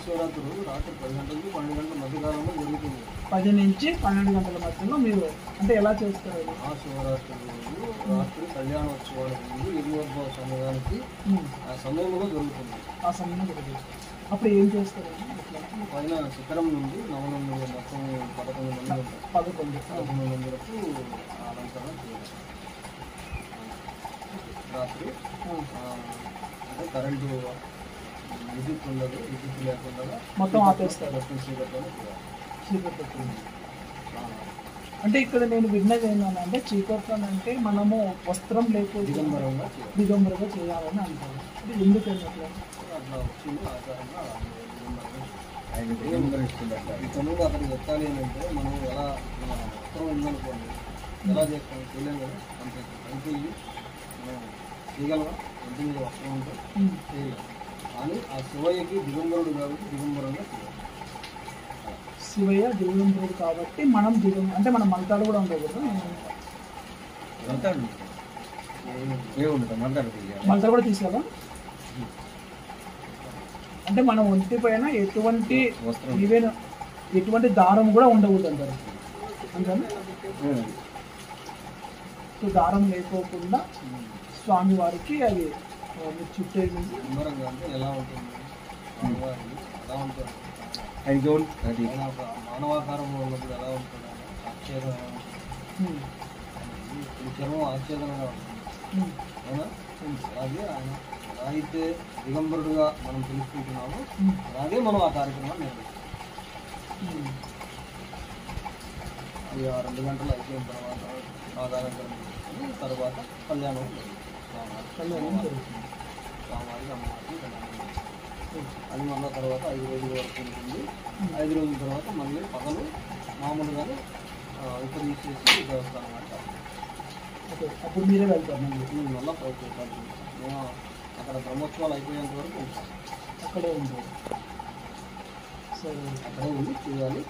మహాశివరాత్రి రోజు రాత్రి 10 గంటల నుంచి 12 గంటల మధ్యకాలంలో జరుగుతుంది. 10 నుంచి 12 గంటల మధ్యలో మీరు అంటే ఎలా చేస్తారు? మహాశివరాత్రి రోజు రాత్రి కళ్యాణోత్సవానికి ముందు ఎరువోద్భవ సమయానికి ఆ సమయంలో జరుగుతుంది. ఆ సమయంలో జరుగుతుంది. అప్పుడు ఏం చేస్తారు? పైన శిఖరం నుండి నవనందులు మొత్తం 11 మంది ఉంటారు. 11 మందులకు అలంకరణ చేయాలి. రాత్రి అంటే కరెంటు విద్యుత్ ఉండదు, విద్యుత్ లేకుండా మొత్తం ఆపేస్తారు. చీకట్లో అంటే ఇక్కడ నేను విన్నది ఏంటంటే చీకట్లో అంటే మనము వస్త్రం లేకపోతే దిగంబరంగా చేయాలని అంటారు. అంటే ఎందుకంటే అట్లా వచ్చింది ఆచారంగా తొమ్మిది అక్కడికి ఎక్కాలి అని అంటే మనం ఎలా మన వస్త్రం ఉందనుకోండి ఎలా చేస్తాం చేయలేము కదా. అంతే అయిపోయి మనం చేయగలమా ఇంటి మీద వస్త్రం ఉంటే చేయలేము. కానీ ఆ శివయ్యకి దిగంబరుడు కాబట్టి దిగంబరంగా చేయాలి. శివయ్య దిగంబరుడు కాబట్టి మనం అంటే మన మంత్రాలు కూడా ఉండవు కదా. మంత్రాలు కూడా తీసుకోవాలా? అంటే మనం ఒంటి పైన ఎటువంటి దారం కూడా ఉండకూడదు అంటారు అంతేనా? సో దారం లేకోకుండా స్వామి వారికి అది చుట్టేది అంటే ఎలా ఉంటుంది ఎలా ఉంటుంది మానవాకారంలో ఉన్నప్పుడు ఎలా ఉంటుంది ఆశ్చర్యంగా ఉంటుంది. చర్మం ఆశ్చర్యంగా ఉంటుంది అవునా? అలాగే ఆయన ఎలా అయితే దిగంబరుడుగా మనం తెలుసుకుంటున్నామో అలాగే మనం ఆ కార్యక్రమాన్ని నిర్వహిస్తాం. అది 2 గంటలు అయిపోయిన తర్వాత ఆధారంగా తర్వాత కళ్యాణం స్వామివారికి అమ్మవారికి కళ్యాణం. అది మళ్ళీ తర్వాత 5 రోజుల వరకు ఉంటుంది. 5 రోజుల తర్వాత మళ్ళీ పగలు మామూలుగానే విపరీసేసి దేవస్థానం అంటారు. అప్పుడు మీరే వెళ్తారు మళ్ళీ మేము అక్కడ బ్రహ్మోత్సవాలు అయిపోయేంత వరకు ఉంటాం. అక్కడే ఉంటారు. సో అక్కడే ఉండి చేయాలి.